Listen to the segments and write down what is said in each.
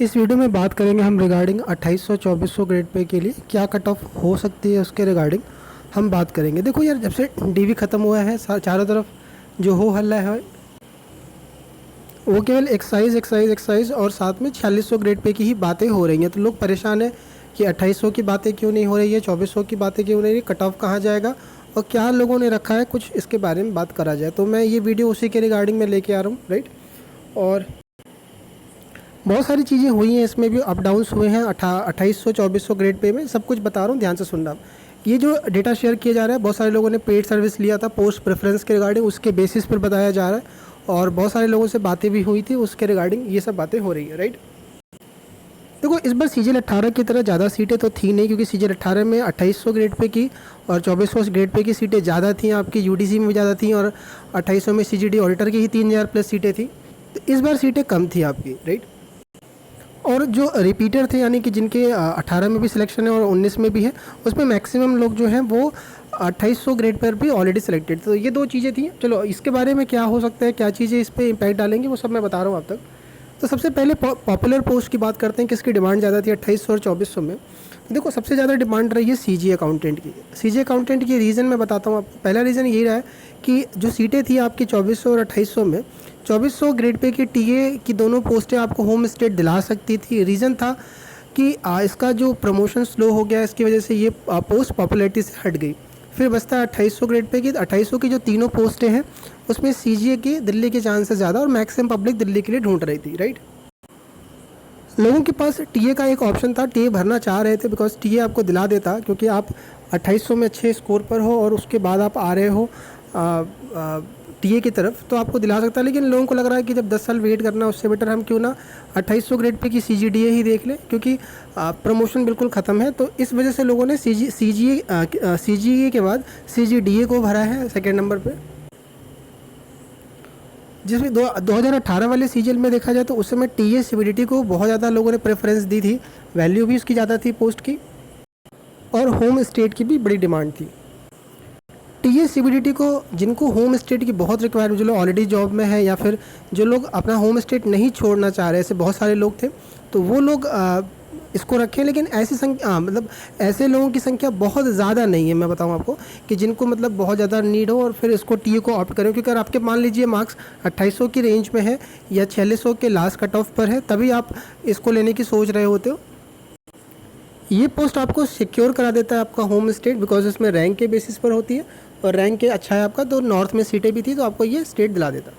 इस वीडियो में बात करेंगे हम रिगार्डिंग 2800-2400 ग्रेड पे के लिए क्या कट ऑफ हो सकती है, उसके रिगार्डिंग हम बात करेंगे। देखो यार, जब से डीवी ख़त्म हुआ है चारों तरफ जो हो हल्ला है वो केवल एक्साइज एक्साइज एक्साइज और साथ में 4600 ग्रेड पे की ही बातें हो रही हैं। तो लोग परेशान हैं कि 2800 की बातें क्यों नहीं हो रही है, 2400 की बातें क्यों नहीं, कट ऑफ कहाँ जाएगा और क्या लोगों ने रखा है, कुछ इसके बारे में बात करा जाए। तो मैं ये वीडियो उसी के रिगार्डिंग में लेके आ रहा हूँ, राइट। और बहुत सारी चीज़ें हुई हैं, इसमें भी अप डाउन्स हुए हैं 2800-2400 ग्रेड पे में। सब कुछ बता रहा हूँ, ध्यान से सुनना। ये जो डेटा शेयर किया जा रहा है, बहुत सारे लोगों ने पेड सर्विस लिया था पोस्ट प्रेफरेंस के रिगार्डिंग, उसके बेसिस पर बताया जा रहा है और बहुत सारे लोगों से बातें भी हुई थी उसके रिगार्डिंग ये सब बातें हो रही है, राइट। देखो, इस बार सीजीएल 18 की तरह ज़्यादा सीटें तो थी नहीं, क्योंकि सीजीएल 18 में 2800 ग्रेड पे की और 2400 ग्रेड पे की सीटें ज़्यादा थी, आपकी यूडीसी में भी ज़्यादा थी, और 2800 में सीजीडी ऑडिटर की ही 3000 प्लस सीटें थी। तो इस बार सीटें कम थी आपकी, राइट। और जो रिपीटर थे, यानी कि जिनके 18 में भी सिलेक्शन है और 19 में भी है, उसमें मैक्सिमम लोग जो हैं वो 2800 ग्रेड पर भी ऑलरेडी सिलेक्टेड। तो ये दो चीज़ें थी। चलो, इसके बारे में क्या हो सकता है, क्या चीज़ें इस पर इम्पैक्ट डालेंगी, वो सब मैं बता रहा हूँ आप तक। तो सबसे पहले पॉपुलर पोस्ट की बात करते हैं, किसकी डिमांड ज़्यादा थी 2800 और 2400 में। देखो, सबसे ज़्यादा डिमांड रही है सीजी अकाउंटेंट की। सीजी अकाउंटेंट की रीज़न मैं बताता हूँ आपको। पहला रीज़न यही रहा है कि जो सीटें थी आपकी 2400 और 2800 में, 2400 ग्रेड पे की टीए की दोनों पोस्टें आपको होम स्टेट दिला सकती थी। रीज़न था कि इसका जो प्रमोशन स्लो हो गया, इसकी वजह से ये पोस्ट पॉपुलैरिटी से हट गई। फिर बचता है 2800 ग्रेड पे की। 2800 की जो तीनों पोस्टें हैं उसमें सीजीए की दिल्ली के चांसेस ज़्यादा और मैक्सिमम पब्लिक दिल्ली के लिए ढूंढ रही थी, राइट। लोगों के पास टीए का एक ऑप्शन था, टीए भरना चाह रहे थे, बिकॉज टीए आपको दिला देता, क्योंकि आप 2800 में अच्छे स्कोर पर हो और उसके बाद आप आ रहे हो टीए की तरफ, तो आपको दिला सकता है। लेकिन लोगों को लग रहा है कि जब 10 साल वेट करना है, उससे बेटर हम क्यों ना 2800 ग्रेड पे की सीजीडीए ही देख लें, क्योंकि प्रमोशन बिल्कुल ख़त्म है। तो इस वजह से लोगों ने सीजीए के बाद सीजीडीए को भरा है सेकेंड नंबर पर, जिसमें 2018 वाले सीजीएल में देखा जाए तो उस समय टीए सीबीडीटी को बहुत ज़्यादा लोगों ने प्रेफरेंस दी थी, वैल्यू भी उसकी ज़्यादा थी पोस्ट की, और होम स्टेट की भी बड़ी डिमांड थी। टीए सीबीडीटी को जिनको होम स्टेट की बहुत रिक्वायरमेंट, जो लोग ऑलरेडी जॉब में है या फिर जो लोग अपना होम स्टेट नहीं छोड़ना चाह रहे, ऐसे बहुत सारे लोग थे, तो वो लोग इसको रखें। लेकिन ऐसी संख्या मतलब ऐसे लोगों की संख्या बहुत ज़्यादा नहीं है, मैं बताऊं आपको, कि जिनको मतलब बहुत ज़्यादा नीड हो और फिर इसको टीए को ऑप्ट करें। क्योंकि अगर आपके मान लीजिए मार्क्स 2800 की रेंज में है या 4600 के लास्ट कट ऑफ पर है, तभी आप इसको लेने की सोच रहे होते हो। ये पोस्ट आपको सिक्योर करा देता है आपका होम स्टेट, बिकॉज इसमें रैंक के बेसिस पर होती है और रैंक के अच्छा है आपका, तो नॉर्थ में सीटें भी थी, तो आपको ये स्टेट दिला देता।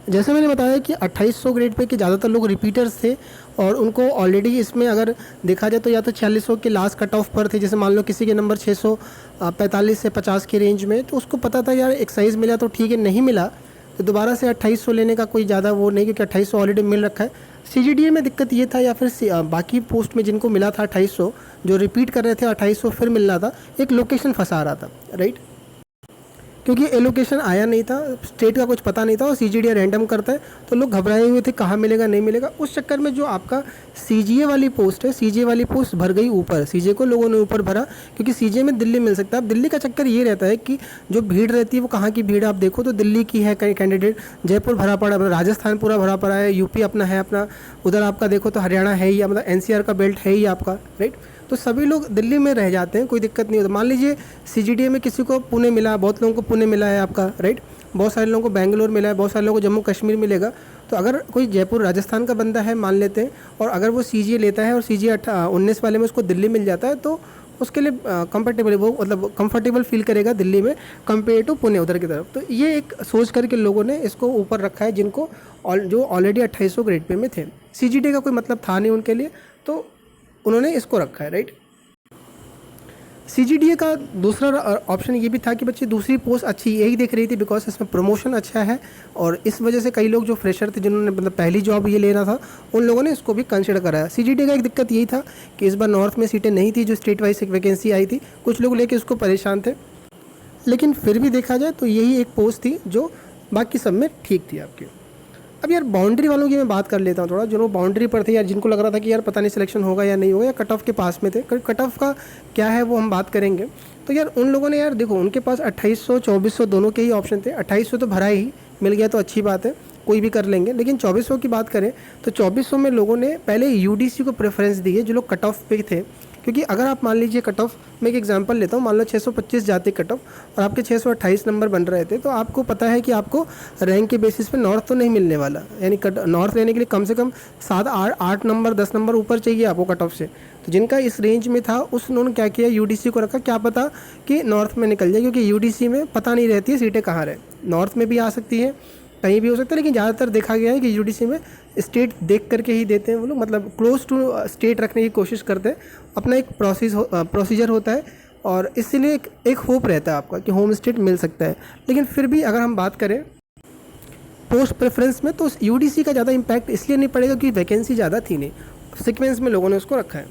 जैसे मैंने बताया कि 2800 ग्रेड पे के ज़्यादातर लोग रिपीटर्स थे और उनको ऑलरेडी इसमें अगर देखा जाए तो या तो 4600 के लास्ट कट ऑफ पर थे। जैसे मान लो किसी के नंबर 645 से 50 की रेंज में, तो उसको पता था यार एक्साइज मिला तो ठीक है, नहीं मिला तो दोबारा से 2800 लेने का कोई ज़्यादा वो नहीं, क्योंकि 2800 ऑलरेडी मिल रखा है। सीजीडीए में दिक्कत ये था, या फिर बाकी पोस्ट में जिनको मिला था 2800, जो रिपीट कर रहे थे 2800 फिर मिल रहा था, एक लोकेशन फंसा रहा था, राइट। क्योंकि एलोकेशन आया नहीं था, स्टेट का कुछ पता नहीं था और सीजीडीए रैंडम करता है, तो लोग घबराए हुए थे कहाँ मिलेगा नहीं मिलेगा। उस चक्कर में जो आपका सीजीए वाली पोस्ट है, सीजीए वाली पोस्ट भर गई ऊपर, सीजीए को लोगों ने ऊपर भरा, क्योंकि सीजीए में दिल्ली मिल सकता है। अब दिल्ली का चक्कर ये रहता है कि जो भीड़ रहती है वो कहाँ की भीड़, आप देखो तो दिल्ली की है कैंडिडेट, जयपुर भरा पड़ा, राजस्थान पूरा भरा पड़ा है, यूपी अपना है अपना, उधर आपका देखो तो हरियाणा है ही, मतलब एनसीआर का बेल्ट है ही आपका, राइट। तो सभी लोग दिल्ली में रह जाते हैं, कोई दिक्कत नहीं होता। मान लीजिए सीजीडीए में किसी को पुणे मिला, बहुत लोगों को पुणे मिला है आपका, राइट, बहुत सारे लोगों को बेंगलोर मिला है, बहुत सारे लोगों को जम्मू कश्मीर मिलेगा। तो अगर कोई जयपुर राजस्थान का बंदा है मान लेते हैं, और अगर वो सीजीए लेता है और सीजीए 19 वाले में उसको दिल्ली मिल जाता है, तो उसके लिए कंफर्टेबल, वो मतलब कंफर्टेबल फील करेगा दिल्ली में कंपेयर टू पुणे उधर की तरफ। तो ये एक सोच करके लोगों ने इसको ऊपर रखा है, जिनको जो ऑलरेडी 2800 ग्रेड पे में थे। सीजीडी का कोई मतलब था नहीं उनके लिए, तो उन्होंने इसको रखा है, राइट। सीजीडीए का दूसरा ऑप्शन ये भी था कि बच्चे दूसरी पोस्ट अच्छी यही देख रही थी, बिकॉज इसमें प्रमोशन अच्छा है, और इस वजह से कई लोग जो फ्रेशर थे, जिन्होंने मतलब पहली जॉब ये लेना था, उन लोगों ने इसको भी कंसिडर कराया। सीजीडीए का एक दिक्कत यही था कि इस बार नॉर्थ में सीटें नहीं थी, जो स्टेट वाइज एक वैकेंसी आई थी, कुछ लोग लेके उसको परेशान थे। लेकिन फिर भी देखा जाए तो यही एक पोस्ट थी जो बाकी सब में ठीक थी आपकी। अब यार बाउंड्री वालों की मैं बात कर लेता हूँ थोड़ा, जो लोग बाउंड्री पर थे यार, जिनको लग रहा था कि यार पता नहीं सिलेक्शन होगा या नहीं होगा, या कट ऑफ के पास में थे। कट ऑफ का क्या है वो हम बात करेंगे। तो यार उन लोगों ने, यार देखो, उनके पास 2800 2400 दोनों के ही ऑप्शन थे। 2800 तो भरा ही मिल गया तो अच्छी बात है, कोई भी कर लेंगे, लेकिन 2400 की बात करें तो 2400 में लोगों ने पहले यूडीसी को प्रेफरेंस दी है, जो लोग कट ऑफ पे थे। क्योंकि अगर आप मान लीजिए कट ऑफ, मैं एक एग्जांपल लेता हूँ, मान लो 625 जाते कट ऑफ और आपके 628 नंबर बन रहे थे, तो आपको पता है कि आपको रैंक के बेसिस पे नॉर्थ तो नहीं मिलने वाला, यानी नॉर्थ लेने के लिए कम से कम 7 8 नंबर 10 नंबर ऊपर चाहिए आपको कट ऑफ से। तो जिनका इस रेंज में था उन्होंने क्या किया, यूडीसी को रखा, क्या पता कि नॉर्थ में निकल जाए, क्योंकि यूडीसी में पता नहीं रहती है सीटें कहाँ रहे, नॉर्थ में भी आ सकती है, कहीं भी हो सकता है, लेकिन ज़्यादातर देखा गया है कि यूडीसी में स्टेट देख करके ही देते हैं वो लोग, मतलब क्लोज टू स्टेट रखने की कोशिश करते हैं। अपना एक प्रोसीजर होता है और इसलिए एक होप रहता है आपका कि होम स्टेट मिल सकता है। लेकिन फिर भी अगर हम बात करें पोस्ट प्रेफरेंस में, तो यूडीसी का ज़्यादा इम्पैक्ट इसलिए नहीं पड़ेगा क्योंकि वैकेंसी ज़्यादा थी नहीं, सीक्वेंस में लोगों ने उसको रखा है।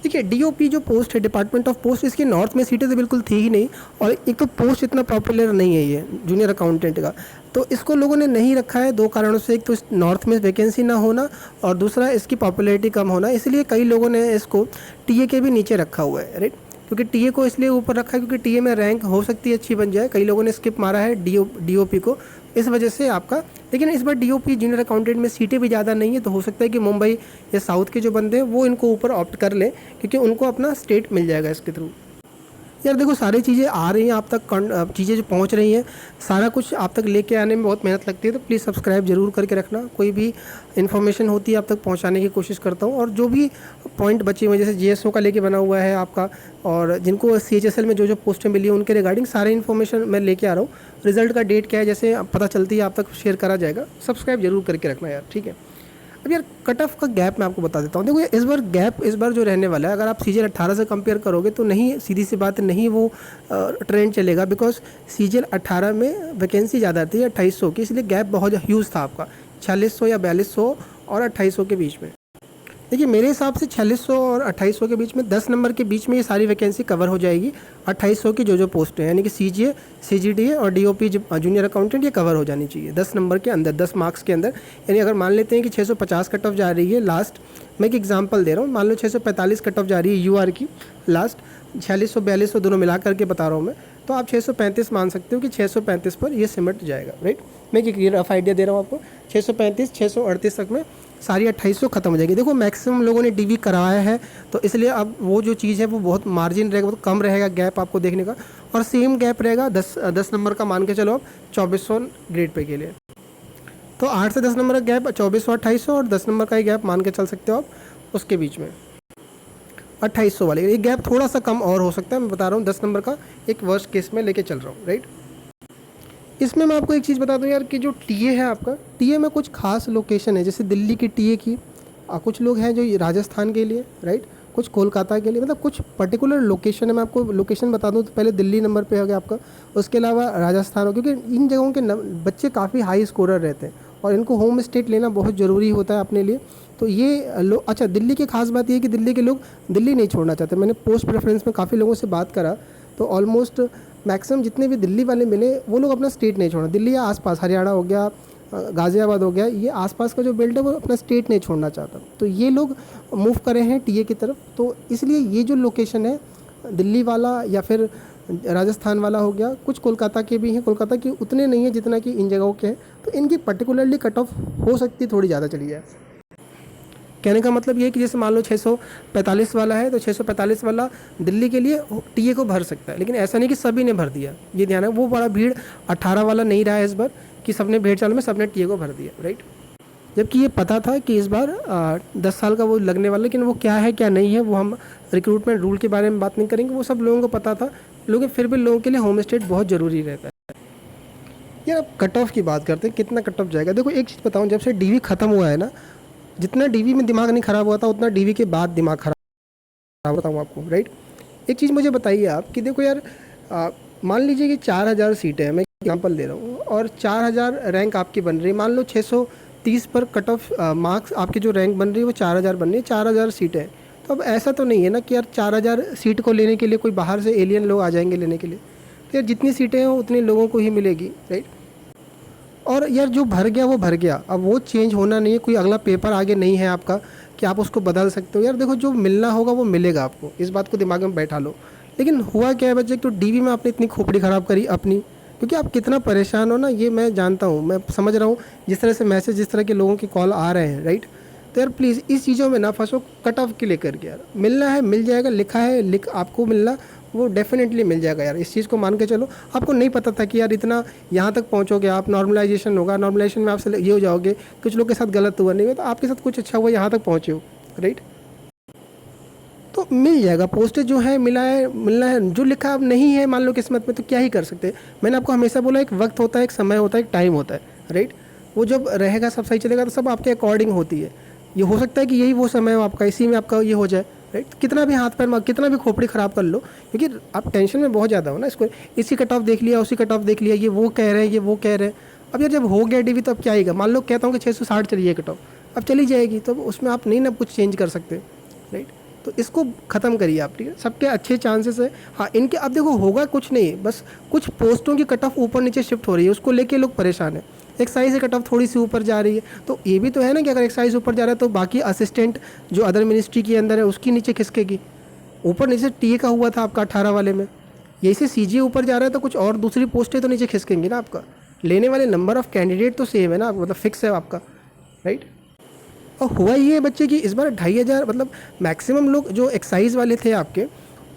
देखिए डीओपी जो पोस्ट है, डिपार्टमेंट ऑफ पोस्ट, इसके नॉर्थ में सीटें तो बिल्कुल थी ही नहीं, और एक तो पोस्ट इतना पॉपुलर नहीं है ये जूनियर अकाउंटेंट का, तो इसको लोगों ने नहीं रखा है 2 कारणों से। एक तो नॉर्थ में वैकेंसी ना होना और दूसरा इसकी पॉपुलैरिटी कम होना, इसलिए कई लोगों ने इसको टीए के भी नीचे रखा हुआ है, राइट। क्योंकि टीए को इसलिए ऊपर रखा है क्योंकि टीए में रैंक हो सकती है अच्छी बन जाए, कई लोगों ने स्किप मारा है डीओपी को इस वजह से आपका। लेकिन इस बार डीओपी जूनियर अकाउंटेंट में सीटें भी ज़्यादा नहीं है, तो हो सकता है कि मुंबई या साउथ के जो बंदे हैं वो इनको ऊपर ऑप्ट कर लें, क्योंकि उनको अपना स्टेट मिल जाएगा इसके थ्रू। यार देखो सारी चीज़ें आ रही हैं आप तक, चीज़ें जो पहुंच रही हैं, सारा कुछ आप तक लेके आने में बहुत मेहनत लगती है, तो प्लीज़ सब्सक्राइब जरूर करके रखना। कोई भी इन्फॉर्मेशन होती है आप तक पहुंचाने की कोशिश करता हूं, और जो भी पॉइंट बचे हुए जैसे जीएसओ का लेके बना हुआ है आपका, और जिनको सीएचएसएल में जो पोस्टें मिली है उनके रिगार्डिंग सारे इन्फॉर्मेशन मैं लेके आ रहा हूँ। रिजल्ट का डेट क्या है जैसे पता चलती है आप तक शेयर करा जाएगा, सब्सक्राइब जरूर करके रखना यार, ठीक है। अब यार कट ऑफ का गैप मैं आपको बता देता हूँ। देखो इस बार जो रहने वाला है, अगर आप सीजीएल 18 से कंपेयर करोगे तो नहीं, सीधी सी बात नहीं वो ट्रेंड चलेगा, बिकॉज सीजीएल 18 में वैकेंसी ज़्यादा थी 2800 की, इसलिए गैप बहुत ह्यूज था आपका, 4600 या 4200 और 2800 के बीच में। देखिए मेरे हिसाब से 4600 और 2800 के बीच में 10 नंबर के बीच में ये सारी वैकेंसी कवर हो जाएगी। 2800 की जो पोस्ट है, यानी कि सीजीए, सीजीडीए और डीओपी जूनियर अकाउंटेंट, ये कवर हो जानी चाहिए 10 नंबर के अंदर, 10 मार्क्स के अंदर। यानी अगर मान लेते हैं कि 650 कट ऑफ जा रही है लास्ट, मैं एक एग्जांपल दे रहा हूँ, मान लो 645 कट ऑफ जा रही है यूआर की लास्ट, 4600 4200 दोनों मिला करके बता रहा हूँ मैं, तो आप 635 मान सकते हो कि 635 पर ये सिमट जाएगा, राइट। मैं एक रफ आइडिया दे रहा हूँ आपको, 635 638 तक में सारी 2800 खत्म हो जाएगी। देखो मैक्सिमम लोगों ने डीवी कराया है, तो इसलिए अब वो जो चीज़ है वो बहुत मार्जिन रहेगा, बहुत कम रहेगा गैप आपको देखने का, और सेम गैप रहेगा 10 नंबर का मान के चलो आप 2400 ग्रेड पे के लिए, तो 8 से 10 नंबर का गैप 2400 2800, और 10 नंबर का ही गैप मान के चल सकते हो आप उसके बीच में 2800 वाले। ये गैप थोड़ा सा कम और हो सकता है, मैं बता रहा हूँ 10 नंबर का एक वर्स्ट केस में लेके चल रहा हूँ, राइट। इसमें मैं आपको एक चीज़ बता दूं यार कि जो टीए है आपका, टीए में कुछ खास लोकेशन है, जैसे दिल्ली की टीए की, कुछ लोग हैं जो राजस्थान के लिए, राइट, कुछ कोलकाता के लिए, मतलब कुछ पर्टिकुलर लोकेशन है। मैं आपको लोकेशन बता दूं तो पहले दिल्ली नंबर पे हो गया आपका, उसके अलावा राजस्थान हो, क्योंकि इन जगहों के बच्चे काफ़ी हाई स्कोरर रहते हैं और इनको होम स्टेट लेना बहुत ज़रूरी होता है अपने लिए। तो ये अच्छा, दिल्ली की खास बात ये है कि दिल्ली के लोग दिल्ली नहीं छोड़ना चाहते। मैंने पोस्ट प्रेफरेंस में काफ़ी लोगों से बात करा, तो ऑलमोस्ट मैक्सिमम जितने भी दिल्ली वाले मिले वो लोग अपना स्टेट नहीं छोड़ना, दिल्ली या आसपास हरियाणा हो गया, गाज़ियाबाद हो गया, ये आसपास का जो बेल्ट है वो अपना स्टेट नहीं छोड़ना चाहता, तो ये लोग मूव करे हैं टीए की तरफ। तो इसलिए ये जो लोकेशन है दिल्ली वाला या फिर राजस्थान वाला हो गया, कुछ कोलकाता के भी हैं, कोलकाता के उतने नहीं है जितना कि इन जगहों के हैं, तो इनकी पर्टिकुलरली कट ऑफ हो सकती है थोड़ी ज़्यादा चली जाए। कहने का मतलब ये है कि जैसे मान लो 645 वाला है, तो 645 वाला दिल्ली के लिए टीए को भर सकता है, लेकिन ऐसा नहीं कि सभी ने भर दिया, ये ध्यान है। वो बड़ा भीड़ 18 वाला नहीं रहा है इस बार कि सबने भेड़ चाल में सबने टीए को भर दिया, राइट। जबकि ये पता था कि इस बार 10 साल का वो लगने वाला, लेकिन वो क्या है क्या नहीं है वो हम रिक्रूटमेंट रूल के बारे में बात नहीं करेंगे, वो सब लोगों को पता था, लेकिन फिर भी लोगों के लिए होम स्टेट बहुत ज़रूरी रहता है। यार अब कट ऑफ की बात करते हैं, कितना कट ऑफ जाएगा। देखो एक चीज़ बताऊँ, जब से डीवी ख़त्म हुआ है ना, जितना डीवी में दिमाग नहीं ख़राब हुआ था उतना डीवी के बाद दिमाग ख़राब बताऊँ आपको, राइट। एक चीज़ मुझे बताइए आप कि देखो यार, मान लीजिए कि 4000 सीटें हैं, मैं एग्जांपल दे रहा हूँ, और 4000 रैंक आपकी बन रही है, मान लो 630 पर कट ऑफ मार्क्स आपकी जो रैंक बन रही है वो 4000 बन रही है, 4000 सीटें। तो अब ऐसा तो नहीं है ना कि यार 4000 सीट को लेने के लिए कोई बाहर से एलियन लोग आ जाएंगे लेने के लिए, तो यार जितनी सीटें हैं उतने लोगों को ही मिलेगी, राइट। और यार जो भर गया वो भर गया, अब वो चेंज होना नहीं है, कोई अगला पेपर आगे नहीं है आपका कि आप उसको बदल सकते हो। यार देखो जो मिलना होगा वो मिलेगा आपको, इस बात को दिमाग में बैठा लो। लेकिन हुआ क्या है बच्चे, तो डीवी में आपने इतनी खोपड़ी ख़राब करी अपनी, क्योंकि आप कितना परेशान हो ना, ये मैं जानता हूँ, मैं समझ रहा हूँ जिस तरह से मैसेज, जिस तरह के लोगों की कॉल आ रहे हैं, राइट। तो यार प्लीज़ इस चीज़ों में ना फंसो, कट ऑफ के लेकर के यार मिलना है मिल जाएगा, लिखा है लिख आपको मिलना, वो डेफिनेटली मिल जाएगा यार, इस चीज़ को मान के चलो। आपको नहीं पता था कि यार इतना यहाँ तक पहुँचोगे आप, नॉर्मलाइजेशन होगा, नॉर्मलाइजेशन में आपसे ये हो जाओगे, कुछ लोग के साथ गलत हुआ नहीं हुआ तो आपके साथ कुछ अच्छा हुआ, यहाँ तक पहुँचे हो, राइट। तो मिल जाएगा, पोस्टेज जो है मिला है, मिलना है, जो लिखा अब नहीं है मान लो किस्मत में, तो क्या ही कर सकते हैं। मैंने आपको हमेशा बोला एक वक्त होता है, एक समय होता है, एक टाइम होता है, राइट। वो जब रहेगा सब सही चलेगा तो सब आपके अकॉर्डिंग होती है। ये हो सकता है कि यही वो समय हो आपका, इसी में आपका ये हो जाए, राइट। कितना भी हाथ पैर मार, कितना भी खोपड़ी ख़राब कर लो, क्योंकि आप टेंशन में बहुत ज़्यादा हो ना, इसको इसी कट ऑफ देख लिया, उसी कट ऑफ देख लिया, ये वो कह रहे हैं, ये वो कह रहे हैं। अब यार जब हो गया डीवी तो अब क्या आएगा, मान लो कहता हूँ कि 660 चलिए कट ऑफ, अब चली जाएगी, तो उसमें आप नहीं ना कुछ चेंज कर सकते, राइट। तो इसको ख़त्म करिए आप, ठीक है। सबके अच्छे चांसेस है, हाँ इनके। अब देखो होगा कुछ नहीं, बस कुछ पोस्टों की कट ऑफ ऊपर नीचे शिफ्ट हो रही है, उसको लेके लोग परेशान है। एक्साइज से कट ऑफ थोड़ी सी ऊपर जा रही है, तो ये भी तो है ना कि अगर एक्साइज ऊपर जा रहा है तो बाकी असिस्टेंट जो अदर मिनिस्ट्री के अंदर है उसकी नीचे खिसकेगी। ऊपर नीचे टीए का हुआ था आपका 18 वाले में, यही से सीजीए ऊपर जा रहा है तो कुछ और दूसरी पोस्टें तो नीचे खिसकेंगी ना आपका। लेने वाले नंबर ऑफ़ कैंडिडेट तो सेम है ना, मतलब फिक्स है आपका, राइट। और हुआ ये है बच्चे कि इस बार 2500, मतलब मैक्सिमम लोग जो एक्साइज वाले थे आपके,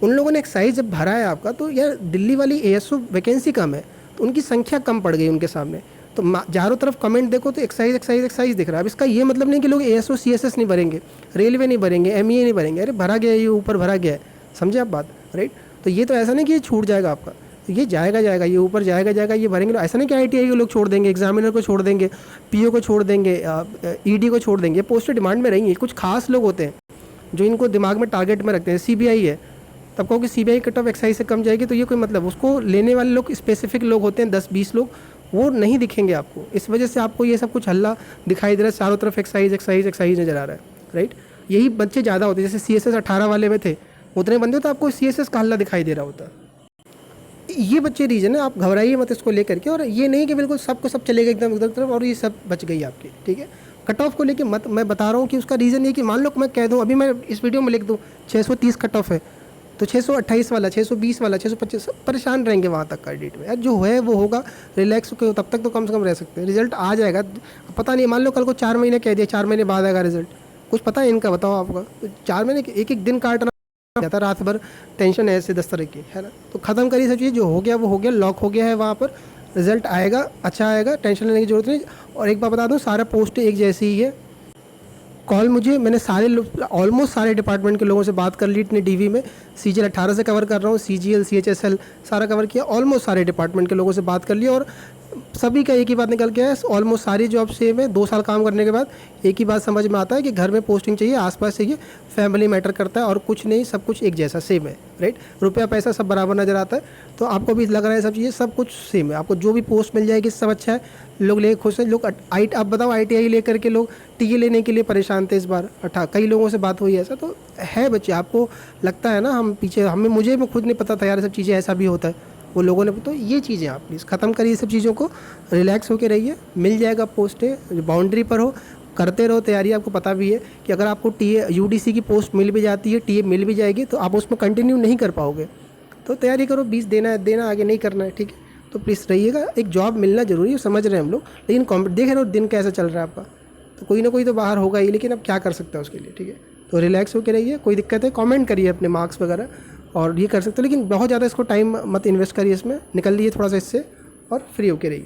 उन लोगों ने एक्साइज जब भरा है आपका, तो यार दिल्ली वाली एएसओ वैकेंसी कम है, तो उनकी संख्या कम पड़ गई उनके सामने। तो चारों तरफ कमेंट देखो तो एक्साइज एक्साइज एक्साइज दिख रहा है। अब इसका ये मतलब नहीं कि लोग एएसओ सीएसएस नहीं भरेंगे, रेलवे नहीं भरेंगे, एमईए नहीं भरेंगे, अरे भरा गया है, ये ऊपर भरा गया है, समझे आप बात, राइट। तो ये तो ऐसा नहीं कि ये छूट जाएगा आपका, तो ये जाएगा जाएगा, ये ऊपर जाएगा जाएगा, ये भरेंगे। ऐसा नहीं कि आईटीआई के लोग छोड़ देंगे, एग्जामिनर को छोड़ देंगे, पीओ को छोड़ देंगे, ईडी को छोड़ देंगे। पोस्टें डिमांड में रहेंगी। कुछ खास लोग होते हैं जो इनको दिमाग में टारगेट में रखते हैं। सीबीआई है, तब कहो कि सीबीआई कट ऑफ एक्साइज से कम जाएगी, तो ये कोई मतलब, उसको लेने वाले लोग स्पेसिफिक लोग होते हैं, 10-20 लोग, वो नहीं दिखेंगे आपको। इस वजह से आपको ये सब कुछ हल्ला दिखाई दे रहा है, चारों तरफ एक्साइज एक्साइज एक्साइज नजर आ रहा है, राइट। यही बच्चे ज़्यादा होते हैं, जैसे सीएसएस 18 वाले में थे उतने बंदे, तो आपको सीएसएस का हल्ला दिखाई दे रहा होता। ये बच्चे रीजन है, आप घबराइए मत इसको लेकर के। और ये नहीं कि बिल्कुल सबको सब चलेगा एकदम उधर तरफ और ये सब बच गई आपकी, ठीक है। कट ऑफ को लेके मत, मैं बता रहा हूँ कि उसका रीज़न ये कि मान लो मैं कह दूँ, अभी मैं इस वीडियो में लिख दूँ 630 कट ऑफ है, तो 628 वाला, 620 वाला, 625, सब परेशान रहेंगे वहाँ तक का डेट में। यार जो है वो होगा, रिलैक्स होकर तब तक तो कम से कम रह सकते हैं। रिजल्ट आ जाएगा, पता नहीं, मान लो कल को 4 महीने कह दिया, 4 महीने बाद आएगा रिजल्ट, कुछ पता है इनका, बताओ आपका। 4 महीने एक एक दिन काटना जाता, रात भर टेंशन है ऐसे 10 तरह की, है ना। तो ख़त्म करिए सब चीज़, जो हो गया वो हो गया, लॉक हो गया है वहाँ पर, रिजल्ट आएगा, अच्छा आएगा, टेंशन लेने की ज़रूरत नहीं। और एक बात बता दूँ, सारा पोस्ट एक जैसी ही है। कॉल मुझे, मैंने सारे ऑलमोस्ट सारे डिपार्टमेंट के लोगों से बात कर ली इतने डीवी में। सीजीएल 18 से कवर कर रहा हूँ, सीजीएल सीएचएसएल सारा कवर किया, ऑलमोस्ट सारे डिपार्टमेंट के लोगों से बात कर लिया, और सभी का एक ही बात निकल के है, ऑलमोस्ट सारी जॉब सेम है। 2 साल काम करने के बाद एक ही बात समझ में आता है कि घर में पोस्टिंग चाहिए, आसपास चाहिए, फैमिली मैटर करता है, और कुछ नहीं, सब कुछ एक जैसा सेम है, राइट। रुपया पैसा सब बराबर नज़र आता है, तो आपको भी लग रहा है सब चीज़ें सब कुछ सेम है। आपको जो भी पोस्ट मिल जाएगी सब अच्छा है, लोग ले खुश हैं। लोग आप बताओ, ITI लेकर के लोग टीए लेने के लिए परेशान थे इस बार। कई लोगों से बात हुई, ऐसा तो है बच्चे। आपको लगता है ना हम पीछे, मुझे खुद नहीं पता था यार सब चीज़ें ऐसा भी होता है, वो लोगों ने। तो ये चीज़ें आप प्लीज़ ख़त्म करिए सब चीज़ों को, रिलैक्स होकर रहिए, मिल जाएगा पोस्टें, बाउंड्री पर हो, करते रहो तैयारी। आपको पता भी है कि अगर आपको टीए यूडीसी की पोस्ट मिल भी जाती है, टीए मिल भी जाएगी, तो आप उसमें कंटिन्यू नहीं कर पाओगे। तो तैयारी करो, 20 देना है देना, आगे नहीं करना है, ठीक है। तो प्लीज़ रहिएगा, एक जॉब मिलना ज़रूरी है, समझ रहे हैं हम लोग, लेकिन देख रहे हो दिन कैसा चल रहा है आपका, तो कोई ना कोई तो बाहर होगा ही, लेकिन अब क्या कर सकते हैं उसके लिए, ठीक है। तो रिलैक्स होकर रहिए, कोई दिक्कत है कमेंट करिए अपने मार्क्स वगैरह, और ये कर सकते हो, लेकिन बहुत ज़्यादा इसको टाइम मत इन्वेस्ट करिए इसमें, निकल लीजिए थोड़ा सा इससे और फ्री होके रहिए।